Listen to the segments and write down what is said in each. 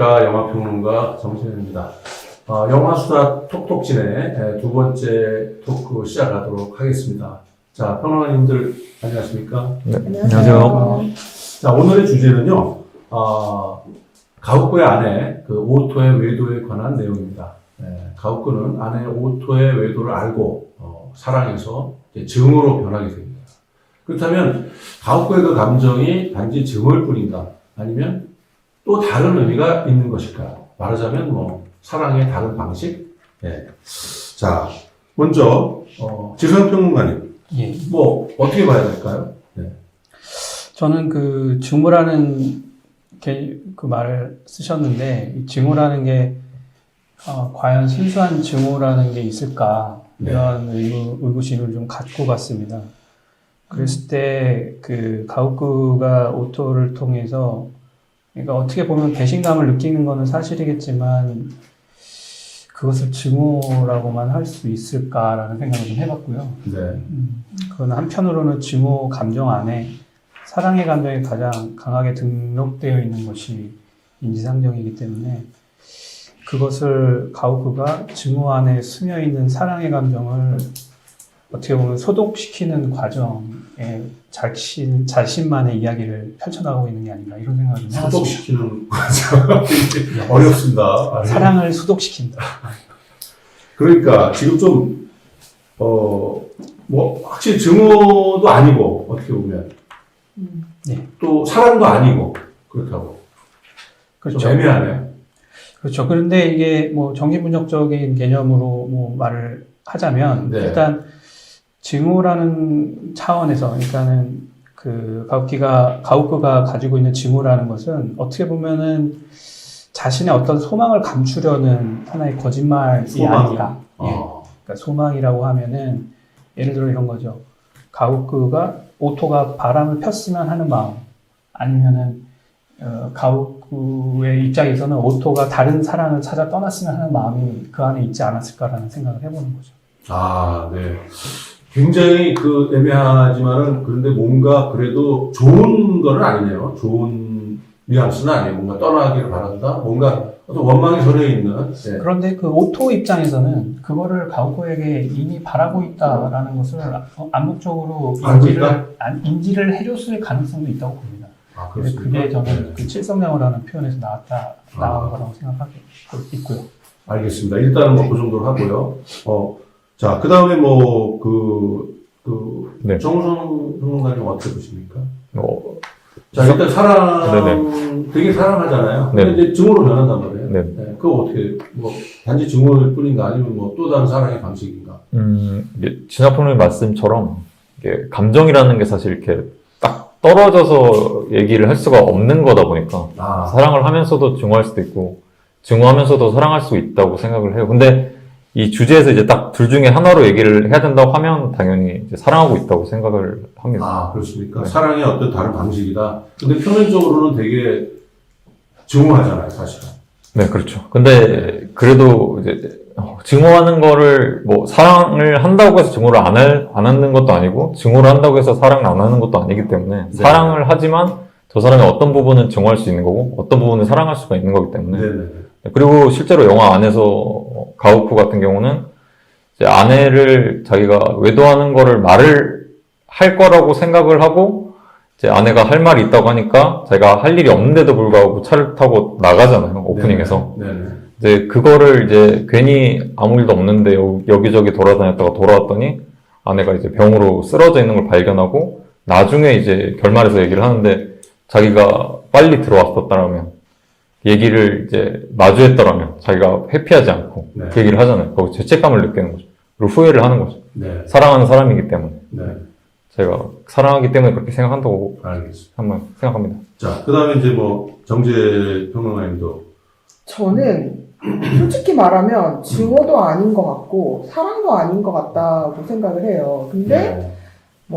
안녕하십니까. 영화평론가 정신현입니다. 영화수다 톡톡진의 두 번째 토크 시작하도록 하겠습니다. 자, 평론가님들 안녕하십니까? 네, 안녕하세요. 자, 오늘의 주제는요, 가옥부의 아내, 그 오토의 외도에 관한 내용입니다. 가옥부는 아내 오토의 외도를 알고, 사랑해서 이제 증오로 변하게 됩니다. 그렇다면, 가옥부의 그 감정이 단지 증오일 뿐인가? 아니면 또 다른 의미가 있는 것일까? 말하자면 사랑의 다른 방식? 예. 자, 먼저, 지성 평론가님. 예. 어떻게 봐야 될까요? 네. 저는 그 증오라는 그 말을 쓰셨는데, 이 증오라는 게, 과연 순수한 증오라는 게 있을까? 이런 의구심을 좀 갖고 봤습니다. 그랬을 때, 그 가옥구가 오토를 통해서, 그러니까 어떻게 보면 배신감을 느끼는 거는 사실이겠지만, 그것을 증오라고만 할 수 있을까라는 생각을 좀 해봤고요. 네. 그건 한편으로는 증오 감정 안에 사랑의 감정이 가장 강하게 등록되어 있는 것이 인지상정이기 때문에 그것을 가오쿠가 증오 안에 스며 있는 사랑의 감정을 어떻게 보면 소독시키는 과정에 자신만의 이야기를 펼쳐나가고 있는 게 아닌가 이런 생각을 좀 해봤습니다. 소독시키는 과정. 어렵습니다. 사랑을 소독시킨다. 그러니까 지금 좀, 확실히 증오도 아니고, 어떻게 보면. 네. 또 사랑도 아니고, 그렇다고. 그렇죠. 좀 애매하네요. 그렇죠. 그런데 이게 정신분석적인 개념으로 말을 하자면, 네. 일단, 증오라는 차원에서, 그러니까는 그 가옥구가 가지고 있는 증오라는 것은 어떻게 보면은 자신의 어떤 소망을 감추려는 하나의 거짓말이 아닌가. 예. 그러니까 소망이라고 하면은 예를 들어 이런 거죠. 가옥구가 오토가 바람을 폈으면 하는 마음, 아니면은 가옥구의 입장에서는 오토가 다른 사랑을 찾아 떠났으면 하는 마음이 그 안에 있지 않았을까라는 생각을 해보는 거죠. 아, 네. 굉장히 애매하지만은 그런데 뭔가 그래도 좋은 거는 아니네요. 좋은 뉘앙스는 아니에요. 뭔가 떠나기를 바란다. 뭔가 어떤 원망이 서려 있는. 네. 그런데 그 오토 입장에서는 그거를 가오코에게 이미 바라고 있다라는 것을 암묵적으로 인지를 해줬을 가능성도 있다고 봅니다. 아, 그래서 그게 저는 그 칠성량어라는 표현에서 나온 거라고 생각하고 있고요. 알겠습니다. 일단은 그 정도로 하고요. 자, 그 다음에 네. 정우성 평론가님 어떻게 보십니까? 자, 일단 되게 사랑하잖아요. 근데 이제 증오로 변한단 말이에요. 네. 네, 그거 어떻게, 단지 증오일 뿐인가 아니면 또 다른 사랑의 방식인가? 진화 평론의 말씀처럼, 이게 감정이라는 게 사실 이렇게 딱 떨어져서 얘기를 할 수가 없는 거다 보니까, 사랑을 하면서도 증오할 수도 있고, 증오하면서도 사랑할 수 있다고 생각을 해요. 근데 이 주제에서 이제 딱 둘 중에 하나로 얘기를 해야 된다고 하면 당연히 이제 사랑하고 있다고 생각을 합니다. 아, 그렇습니까? 네. 사랑의 어떤 다른 방식이다. 근데 표면적으로는 되게 증오하잖아요, 사실은. 네, 그렇죠. 근데 그래도 이제 증오하는 거를 사랑을 한다고 해서 증오를 안 하는 것도 아니고 증오를 한다고 해서 사랑을 안 하는 것도 아니기 때문에 네. 사랑을 하지만 저 사람의 어떤 부분은 증오할 수 있는 거고 어떤 부분은 사랑할 수가 있는 거기 때문에 네네. 그리고 실제로 영화 안에서 가오쿠 같은 경우는 이제 아내를 자기가 외도하는 거를 말을 할 거라고 생각을 하고 이제 아내가 할 말이 있다고 하니까 자기가 할 일이 없는데도 불구하고 차를 타고 나가잖아요, 오프닝에서. 네네. 이제 그거를 이제 괜히 아무 일도 없는데 여기저기 돌아다녔다가 돌아왔더니 아내가 이제 병으로 쓰러져 있는 걸 발견하고 나중에 이제 결말에서 얘기를 하는데 자기가 빨리 들어왔었다라면 얘기를 이제 마주했더라면 자기가 회피하지 않고 그 얘기를 하잖아요. 거기 죄책감을 느끼는 거죠. 그리고 후회를 하는 거죠. 네. 사랑하는 사람이기 때문에. 네. 제가 사랑하기 때문에 그렇게 생각한다고 알겠습니다. 한번 생각합니다. 자, 그 다음에 이제 정재 평론가님도. 저는 솔직히 말하면 증오도 아닌 것 같고 사랑도 아닌 것 같다고 생각을 해요. 근데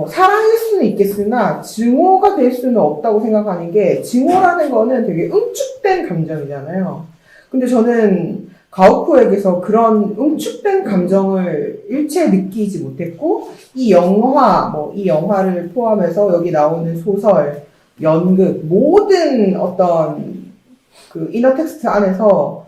사랑일 수는 있겠으나 증오가 될 수는 없다고 생각하는 게 증오라는 거는 되게 응축된 감정이잖아요. 근데 저는 가오쿠에게서 그런 응축된 감정을 일체 느끼지 못했고 이 영화를 포함해서 여기 나오는 소설, 연극 모든 어떤 그 이너 텍스트 안에서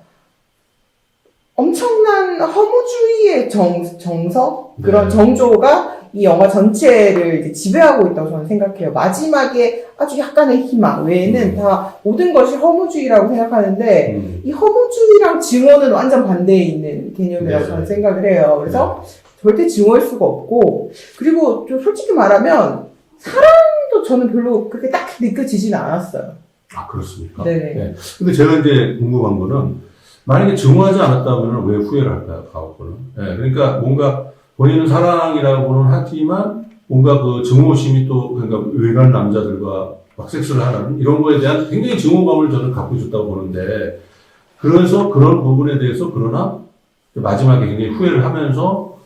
엄청난 허무주의의 정서? 그런 네. 정조가 이 영화 전체를 이제 지배하고 있다고 저는 생각해요. 마지막에 아주 약간의 희망 외에는 다 모든 것이 허무주의라고 생각하는데 이 허무주의랑 증오는 완전 반대에 있는 개념이라고 네. 저는 생각을 해요. 그래서 절대 증오할 수가 없고 그리고 좀 솔직히 말하면 사랑도 저는 별로 그렇게 딱히 느껴지지는 않았어요. 아, 그렇습니까? 네네. 네. 근데 제가 이제 궁금한 거는, 만약에 증오하지 않았다면 왜 후회를 할까요, 가옥군은? 네, 그러니까 뭔가 본인은 사랑이라고는 하지만, 뭔가 그 증오심이 또, 그러니까 외간 남자들과 막 섹스를 하는 이런 거에 대한 굉장히 증오감을 저는 갖고 있었다고 보는데, 그래서 그런 부분에 대해서 그러나 마지막에 굉장히 후회를 하면서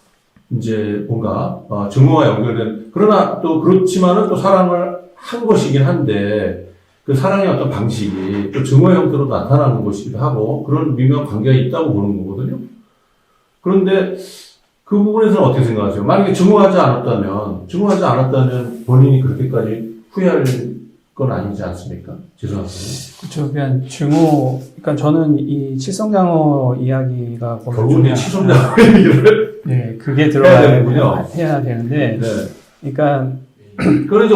이제 뭔가 증오와 연결된, 그러나 또 그렇지만은 또 사랑을 한 것이긴 한데, 그 사랑의 어떤 방식이 또 증오의 형태로 나타나는 것이기도 하고 그런 미묘한 관계가 있다고 보는 거거든요. 그런데 그 부분에서는 어떻게 생각하세요? 만약에 증오하지 않았다면 본인이 그렇게까지 후회할 건 아니지 않습니까? 죄송합니다. 그렇죠. 그냥 증오, 그러니까 저는 이 칠성장어 이야기가 거기 결국은 중요한- 치성장어 얘기를 네, 그게 해야 들어가야 되는군요. 해야 되는데, 네. 그러니까 그런 이제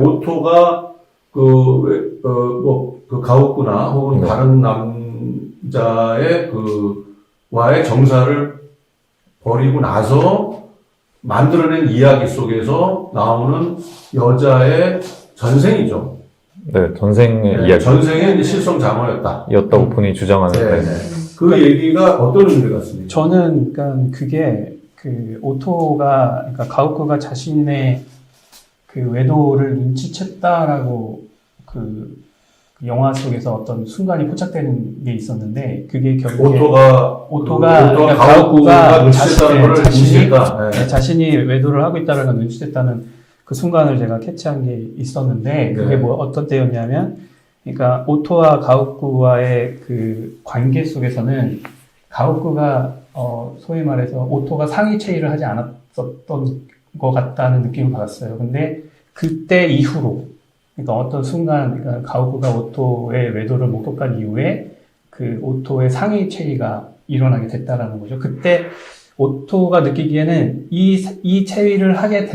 오토가 그 가옥구나 혹은 네. 다른 남자의 와의 정사를 버리고 나서 만들어낸 이야기 속에서 나오는 여자의 전생이죠. 네, 전생의 네, 이야기. 전생의 이제 실성장어였다. 였다고 본인이 주장하는 네, 데 네. 그 얘기가 어떤 의미가 같습니까? 저는 그러니까 그게 그 오토가 그러니까 가오쿠가 자신의 그 외도를 눈치챘다라고 그 영화 속에서 어떤 순간이 포착되는 게 있었는데 그게 결국에 오토가 그러니까 가옥구가 눈치챘다는 자신의- 걸 자신이- 눈치챘다. 네. 자신이 외도를 하고 있다는 걸 눈치챘다는 그 순간을 제가 캐치한 게 있었는데 그게 네. 뭐 어떤 때였냐면 그러니까 오토와 가옥구와의 그 관계 속에서는 가옥구가 소위 말해서 오토가 상위 체의를 하지 않았었던 것 같다는 느낌을 받았어요. 근데 그때 이후로 그러니까 어떤 순간 그러니까 가옥구가 오토의 외도를 목격한 이후에 그 오토의 상위 체의가 일어나게 됐다라는 거죠. 그때 오토가 느끼기에는 이 체의를 하게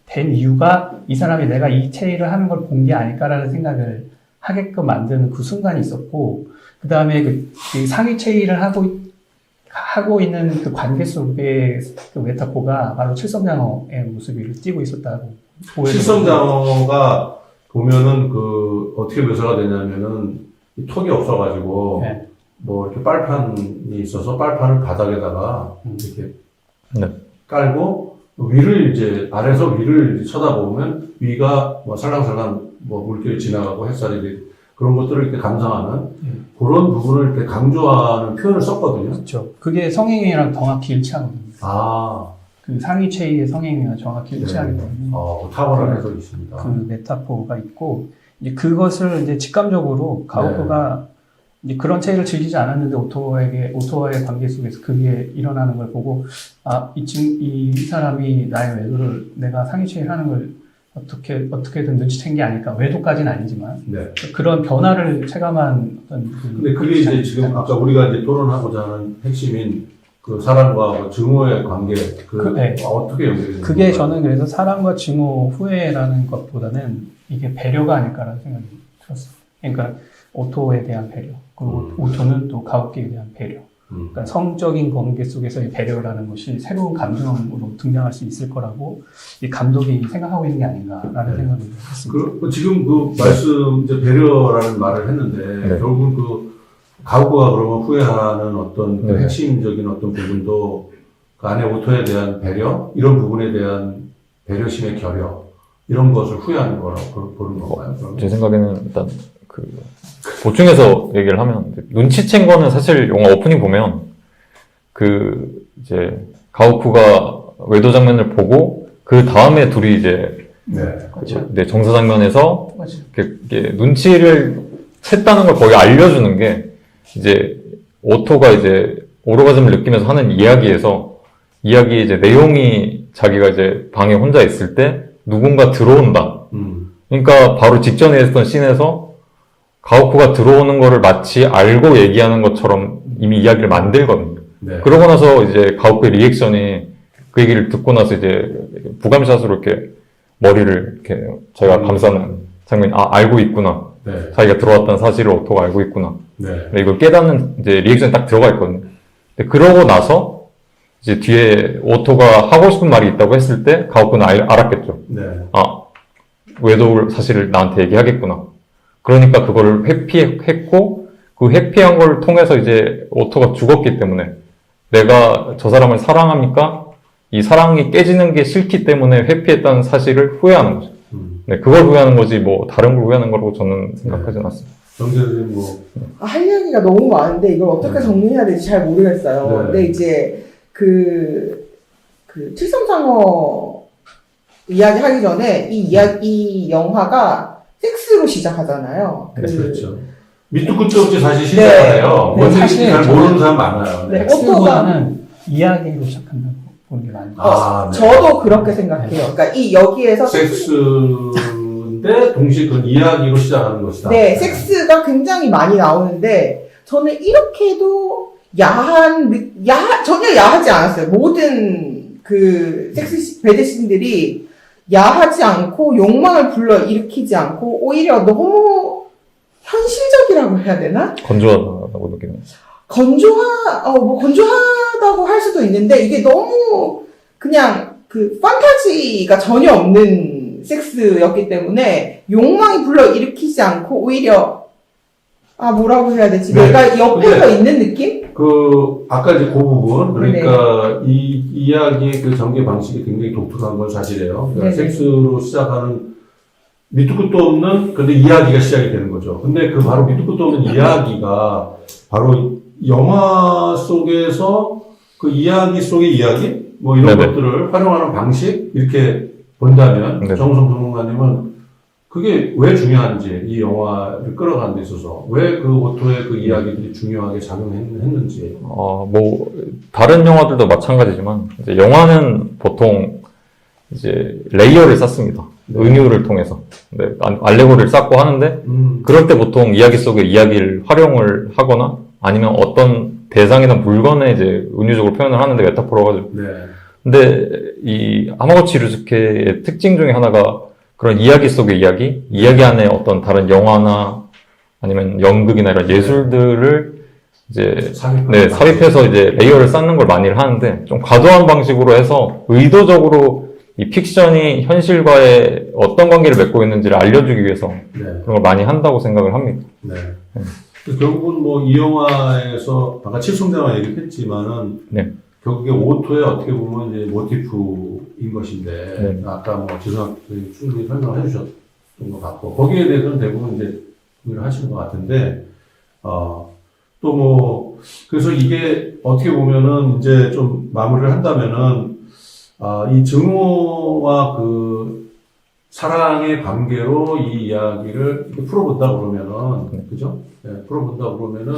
된 이유가 이 사람이 내가 이 체의를 하는 걸 본 게 아닐까라는 생각을 하게끔 만드는 그 순간이 있었고, 그 다음에 그 상위 체의를 하고 있는 그 관계 속에 그 메타포가 바로 칠성장어의 모습을 띠고 있었다고 보여요. 실성장어가 보면은 어떻게 묘사가 되냐면은 이 턱이 없어가지고 네. 뭐 이렇게 빨판이 있어서 빨판을 바닥에다가 이렇게 네. 깔고 아래서 위를 쳐다보면 위가 뭐 살랑살랑 뭐 물결이 지나가고 햇살이 그런 것들을 이렇게 감상하는 그런 부분을 이렇게 강조하는 표현을 썼거든요. 그렇죠. 그게 성행위랑 정확히 일치하거든요. 아, 그 상위 체의의 성행위와 정확히 일치하기 때문에 탁월한 해석이 있습니다. 그 메타포가 있고 이제 그것을 이제 직감적으로 가오코가 이제 그런 체의를 즐기지 않았는데 오토와의 관계 속에서 그게 일어나는 걸 보고 이 사람이 나의 외도를 내가 상위 체의를 하는 걸 어떻게든 눈치챈 게 아닐까. 외도까지는 아니지만 네. 그런 변화를 체감한 어떤 근데 그게 이제 지금 아까 우리가 이제 토론하고자 하는 핵심인 그 사랑과 증오의 관계 네. 어떻게 연결이 되는 그게 건가요? 저는 그래서 사랑과 증오, 후회라는 것보다는 이게 배려가 아닐까라는 생각이 들었어요. 그러니까 오토에 대한 배려, 그리고 오토는 또 가옥기에 대한 배려. 그러니까 성적인 관계 속에서의 배려라는 것이 새로운 감정으로 등장할 수 있을 거라고 이 감독이 생각하고 있는 게 아닌가라는 네. 생각이 했습니다. 지금 말씀 이제 배려라는 말을 했는데 네. 결국은 가옥구가 그러면 후회하는 어떤 그 네. 핵심적인 어떤 부분도 그 안에 오토에 대한 배려 이런 부분에 대한 배려심의 결여 이런 것을 후회하는 거라고 보는 건가요? 그러면? 제 생각에는 일단 보충해서 얘기를 하면 눈치챈 거는 사실 영화 오프닝 보면 이제 가오쿠가 외도 장면을 보고 그 다음에 둘이 이제 네. 네, 정사 장면에서 맞아요. 이렇게 눈치를 챘다는 걸 거의 알려주는 게 이제 오토가 이제 오르가즘을 느끼면서 하는 이야기의 이제 내용이 자기가 이제 방에 혼자 있을 때 누군가 들어온다. 그러니까 바로 직전에 했던 씬에서 가오쿠가 들어오는 거를 마치 알고 얘기하는 것처럼 이미 이야기를 만들거든요. 네. 그러고 나서 이제 가오쿠의 리액션이 그 얘기를 듣고 나서 이제 부감샷으로 이렇게 머리를 이렇게 저희가 감싸는 장면이 알고 있구나. 네. 자기가 들어왔다는 사실을 오토가 알고 있구나. 네. 이걸 깨닫는 이제 리액션이 딱 들어가 있거든요. 근데 그러고 나서 이제 뒤에 오토가 하고 싶은 말이 있다고 했을 때 가오쿠는 알았겠죠. 네. 외도 사실을 나한테 얘기하겠구나. 그러니까 그거를 회피했고 그 회피한 걸 통해서 이제 오토가 죽었기 때문에 내가 저 사람을 사랑합니까? 이 사랑이 깨지는 게 싫기 때문에 회피했다는 사실을 후회하는 거죠. 네, 그걸 후회하는 거지 뭐 다른 걸 후회하는 거라고 저는 생각하진 않습니다. 정재님 뭐 할 이야기가 너무 많은데 이걸 어떻게 정리해야 될지 잘 모르겠어요. 네. 근데 이제 그 칠성장어 이야기 하기 전에 이 영화가 섹스로 시작하잖아요. 네, 그렇죠. 밑도 끝도 없이 사실 네. 시작하네요. 네, 뭔지 사실 잘 모르는 사람 많아요. 네. 섹스보다는 이야기로 시작한다고 보는 게 많아요. 네. 저도 그렇게 생각해요. 그러니까 여기에서 섹스인데 동시에 그건 이야기로 시작하는 것이다. 네, 섹스가 굉장히 많이 나오는데 저는 이렇게도 전혀 야하지 않았어요. 모든 그 섹스 배드신들이 야하지 않고 욕망을 불러일으키지 않고 오히려 너무 현실적이라고 해야 되나? 건조하다고 느끼는. 건조하다고 할 수도 있는데 이게 너무 그냥 그 판타지가 전혀 없는 섹스였기 때문에 욕망이 불러일으키지 않고 오히려 뭐라고 해야 되지? 네. 내가 옆에서 근데 있는 느낌? 아까 이제 그 부분, 그러니까 이 이야기의 그 전개 방식이 굉장히 독특한 건 사실이에요. 그러니까 네네. 섹스로 시작하는 밑도 끝도 없는, 근데 이야기가 시작이 되는 거죠. 근데 그 바로 밑도 끝도 없는 이야기가 바로 영화 속에서 그 이야기 속의 이야기? 뭐 이런 네네. 것들을 활용하는 방식? 이렇게 본다면, 네. 정우성 전문가님은 그게 왜 중요한지, 이 영화를 끌어가는 데 있어서, 왜 그 오토의 그 이야기들이 중요하게 작용했는지. 뭐, 다른 영화들도 마찬가지지만, 이제 영화는 보통, 이제, 레이어를 쌓습니다. 네. 은유를 통해서. 네, 알레고리를 쌓고 하는데, 그럴 때 보통 이야기 속에 이야기를 활용을 하거나, 아니면 어떤 대상이나 물건에 이제 은유적으로 표현을 하는데 메타포로 가지고. 네. 근데, 이, 하마구치 류즈케의 특징 중에 하나가, 그런 이야기 속의 이야기 안에 어떤 다른 영화나 아니면 연극이나 이런 예술들을 이제 삽입해서 이제 레이어를 쌓는 걸 많이 하는데 좀 과도한 방식으로 해서 의도적으로 이 픽션이 현실과의 어떤 관계를 맺고 있는지를 알려주기 위해서 네. 그런 걸 많이 한다고 생각을 합니다. 네. 그래서 결국은 뭐 이 영화에서 아까 칠성장어 얘기했지만은 네. 결국에 오토의 어떻게 보면 이제 모티프인 것인데 네. 아까 뭐 지성학생이 충분히 설명을 해주셨던 것 같고 거기에 대해서는 대부분 이제 동의를 하시는 것 같은데 또 뭐 그래서 이게 어떻게 보면은 이제 좀 마무리를 한다면은 이 증오와 그 사랑의 관계로 이 이야기를 이렇게 풀어본다 그러면은 그죠? 네, 풀어본다 그러면은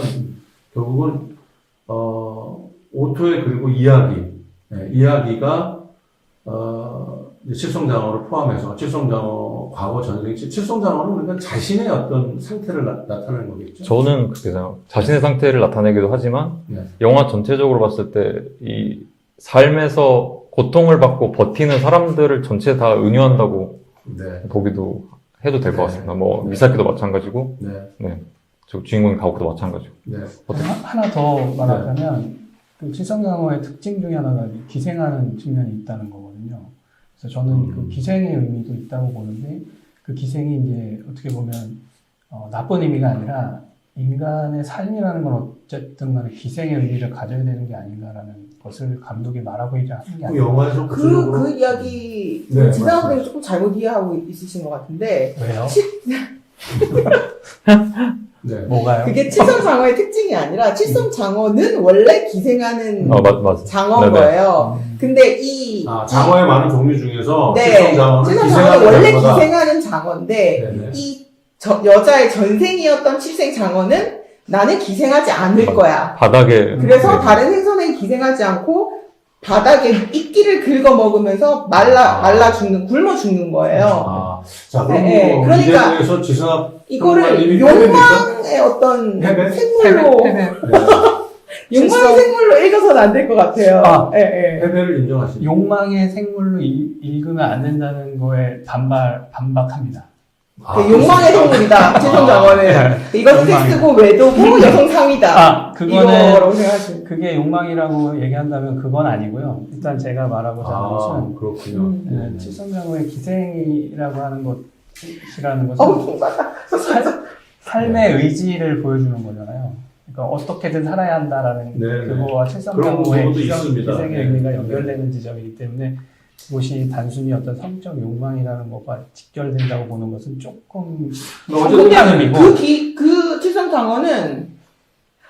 결국은 오토의 그리고 이야기가 칠성장어를 포함해서 칠성장어 과거 전생 칠성장어는 그러니까 자신의 어떤 상태를 나타내는 거겠죠. 저는 그렇게 생각해요. 자신의 상태를 나타내기도 하지만 네. 영화 전체적으로 봤을 때 이 삶에서 고통을 받고 버티는 사람들을 전체 다 은유한다고 네. 보기도 해도 될 것 네. 같습니다. 뭐 네. 미사키도 마찬가지고, 네. 저 주인공인 가오쿠도 마찬가지고. 네. 하나 더 말하자면 그 칠성장어의 특징 중에 하나가 기생하는 측면이 있다는 거거든요. 그래서 저는 그 기생의 의미도 있다고 보는데 그 기생이 이제 어떻게 보면 나쁜 의미가 아니라 인간의 삶이라는 건 어쨌든 간에 기생의 의미를 가져야 되는 게 아닌가라는 것을 감독이 말하고 있지 않은 게 그 아닌가. 영화에서 그 이야기 네, 지상학생이 조금 잘못 이해하고 있으신 것 같은데 왜요? 네. 뭐가요? 그게 칠성장어의 특징이 아니라 칠성장어는 원래 기생하는 맞아. 장어인 네네. 거예요. 근데 장어의 많은 종류 중에서 네, 칠성장어는 칠성장어는 원래 장어다. 기생하는 장어인데 네네. 여자의 전생이었던 칠생장어는 나는 기생하지 않을 거야. 바닥에. 그래서 네. 다른 생선은 기생하지 않고 바닥에 이끼를 긁어 먹으면서 말라 죽는, 굶어 죽는 거예요. 자, 그럼 네, 뭐 그러니까 이에 대해서 지상학 이거를 평론가님이 욕망의 어떤 패배? 생물로 네. 욕망의 생물로 읽어서는 안 될 것 같아요. 아. 예, 예. 패배를 인정하시죠. 욕망의 생물로 읽으면 안 된다는 거에 반박합니다. 그 욕망의 생물이다. 최선장원은 이건 섹스고 외도고 여성상이다. 그거는 이거라고 생각하시면. 그게 욕망이라고 얘기한다면 그건 아니고요. 일단 제가 말하고자 하는 것은 그렇군요. 칠성장고의 기생이라고 하는 것이라는 것은 맞다. 삶의 의지를 보여주는 거잖아요. 그러니까 어떻게든 살아야 한다라는 네, 그거와 그런 칠성장고의 부분도 있습니다. 기생의 네. 의미가 연결되는 지점이기 때문에 그것이 단순히 어떤 성적 욕망이라는 것과 직결된다고 보는 것은 조금 어쨌든 상상력이고 그 칠성장원은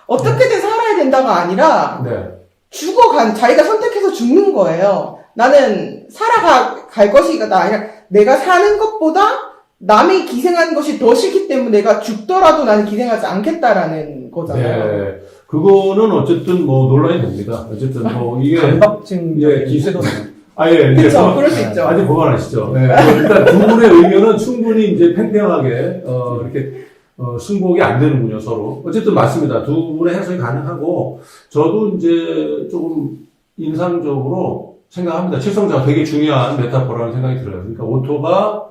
어떻게든 살아야 된다가 아니라 네. 자기가 선택해서 죽는 거예요. 나는 살아갈 것이가 아니라 내가 사는 것보다 남이 기생하는 것이 더 싫기 때문에 내가 죽더라도 나는 기생하지 않겠다라는 거잖아요. 네. 그거는 어쨌든 뭐 논란이 됩니다. 어쨌든 뭐 이게 강박증적인 기생- 태도는 예, 이제 그렇죠. 그럴 수 있죠. 아직 보관하시죠. 네. 일단 두 분의 의견은 충분히 이제 팽팽하게 이렇게 승복이 안 되는군요, 서로. 어쨌든 맞습니다. 두 분의 해석이 가능하고 저도 이제 조금 인상적으로 생각합니다. 칠성자가 되게 중요한 메타포라는 생각이 들어요. 그러니까 오토가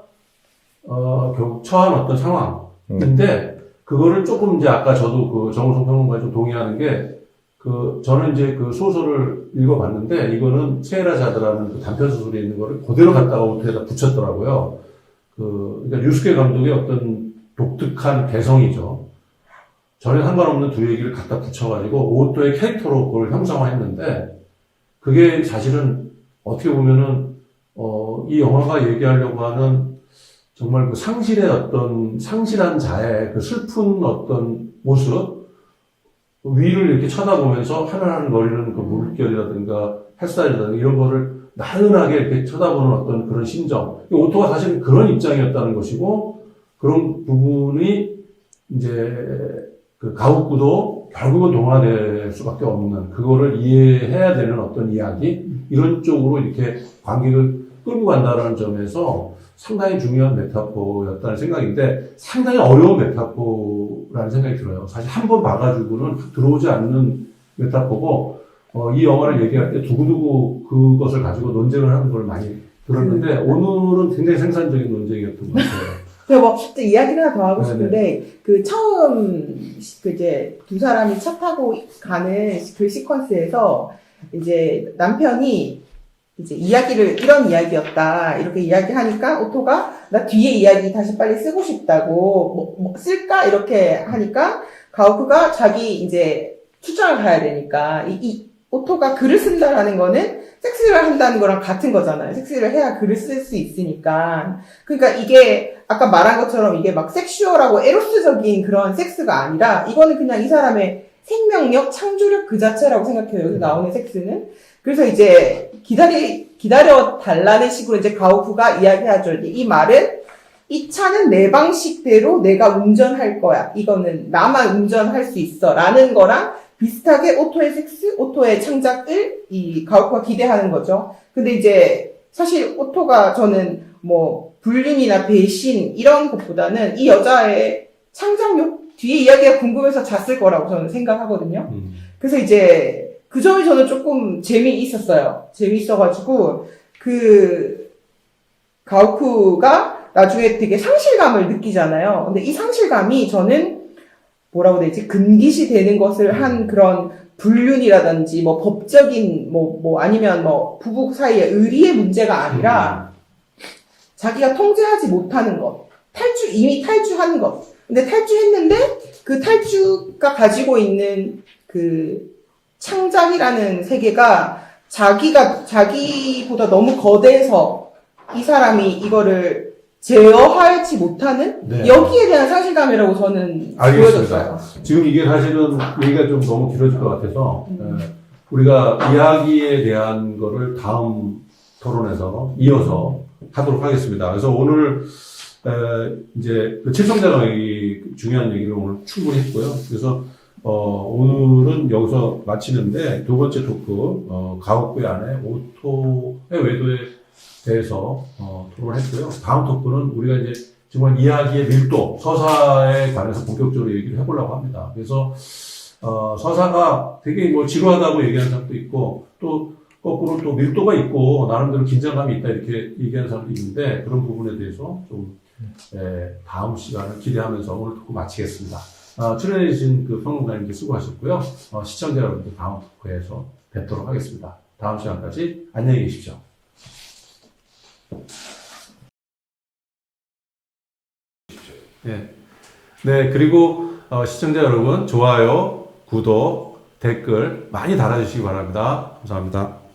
결국 처한 어떤 상황인데 그거를 조금 이제 아까 저도 그 정우성 평론가에 좀 동의하는 게 저는 이제 그 소설을 읽어봤는데, 이거는 세헤라자드라는 그 단편 소설에 있는 거를 그대로 갖다가 오토에다 붙였더라고요. 그러니까 유스케 감독의 어떤 독특한 개성이죠. 전혀 상관없는 두 얘기를 갖다 붙여가지고 오토의 캐릭터로 그걸 형성화했는데, 그게 사실은 어떻게 보면은, 이 영화가 얘기하려고 하는 정말 그 상실한 자의 그 슬픈 어떤 모습, 위를 이렇게 쳐다보면서 하늘하늘 거리는 그 물결이라든가 햇살이라든가 이런 거를 나른하게 이렇게 쳐다보는 어떤 그런 심정. 오토가 사실 그런 입장이었다는 것이고, 그런 부분이 이제 그 가옥구도 결국은 동화될 수밖에 없는, 그거를 이해해야 되는 어떤 이야기, 이런 쪽으로 이렇게 관객을 끌고 간다는 점에서 상당히 중요한 메타포였다는 생각인데, 상당히 어려운 메타포라는 생각이 들어요. 사실 한 번 봐가지고는 들어오지 않는 메타포고, 이 영화를 얘기할 때 두고두고 그것을 가지고 논쟁을 하는 걸 많이 들었는데, 오늘은 굉장히 생산적인 논쟁이었던 것 같아요. 제가 뭐 진짜 이야기를 하나 더 하고 네네. 싶은데 그 처음 이제 두 사람이 차 타고 가는 그 시퀀스에서 이제 남편이 이제 이런 이야기였다 이렇게 이야기하니까 오토가 나 뒤에 이야기 다시 빨리 쓰고 싶다고 뭐 쓸까 이렇게 하니까 가오크가 자기 이제 출장을 가야 되니까 이 오토가 글을 쓴다라는 거는 섹스를 한다는 거랑 같은 거잖아요. 섹스를 해야 글을 쓸 수 있으니까. 그러니까 이게 아까 말한 것처럼 이게 막 섹슈얼하고 에로스적인 그런 섹스가 아니라 이거는 그냥 이 사람의 생명력, 창조력 그 자체라고 생각해요. 여기 나오는 섹스는. 그래서 이제 기다려 달라는 식으로 이제 가오쿠가 이야기하죠. 이 말은 이 차는 내 방식대로 내가 운전할 거야. 이거는 나만 운전할 수 있어. 라는 거랑 비슷하게 오토의 섹스, 오토의 창작을 이 가오쿠가 기대하는 거죠. 근데 이제 사실 오토가 저는 뭐 불륜이나 배신 이런 것보다는 이 여자의 창작력 뒤에 이야기가 궁금해서 잤을 거라고 저는 생각하거든요. 그래서 이제 그 점이 저는 조금 재미있었어요. 재미있어가지고 그 가오쿠가 나중에 되게 상실감을 느끼잖아요. 근데 이 상실감이 저는 뭐라고 해야 되지? 금기시 되는 것을 한 그런 불륜이라든지 뭐 법적인 뭐 아니면 뭐 부부 사이의 의리의 문제가 아니라 자기가 통제하지 못하는 것. 이미 탈주한 것. 근데 탈주했는데 그 탈주가 가지고 있는 그 창작이라는 세계가 자기보다 너무 거대해서 이 사람이 이거를 제어하지 못하는 네. 여기에 대한 상실감이라고 저는 알겠습니다. 보여졌어요. 지금 이게 사실은 얘기가 좀 너무 길어질 것 같아서 우리가 이야기에 대한 거를 다음 토론에서 이어서 하도록 하겠습니다. 그래서 오늘 이제 그 칠성자가 중요한 얘기를 오늘 충분히 했고요. 그래서 오늘은 여기서 마치는데 두 번째 토크 가옥부의 아내 오토의 외도에 대해서 토론했고요. 다음 토크는 우리가 이제 정말 이야기의 밀도, 서사에 관해서 본격적으로 얘기를 해보려고 합니다. 그래서 서사가 되게 뭐 지루하다고 얘기하는 사람도 있고, 또 거꾸로 또 밀도가 있고 나름대로 긴장감이 있다 이렇게 얘기하는 사람도 있는데, 그런 부분에 대해서 좀 다음 시간을 기대하면서 오늘 토크 마치겠습니다. 출연해주신 그 평론가님들 수고하셨고요. 시청자 여러분들 다음 토크에서 뵙도록 하겠습니다. 다음 시간까지 안녕히 계십시오. 네, 그리고 시청자 여러분, 좋아요, 구독, 댓글 많이 달아주시기 바랍니다. 감사합니다.